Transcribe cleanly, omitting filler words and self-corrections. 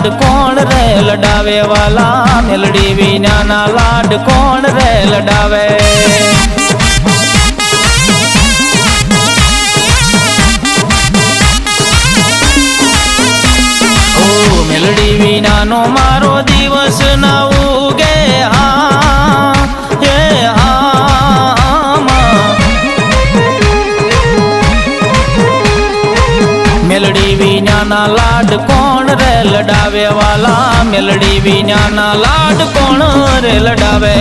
લાડ કોણ રે લડાવે વાલા મેલડી વિનાના લાડ કોણ રે લડાવે ઓ મેલડી વિનાનો મારો દિવસ ના ઉગે મેલડી વિનાના લાડ કોણ રે લડાવે વાલા મેલડી વિનાના લાડ કોણ રે લડાવે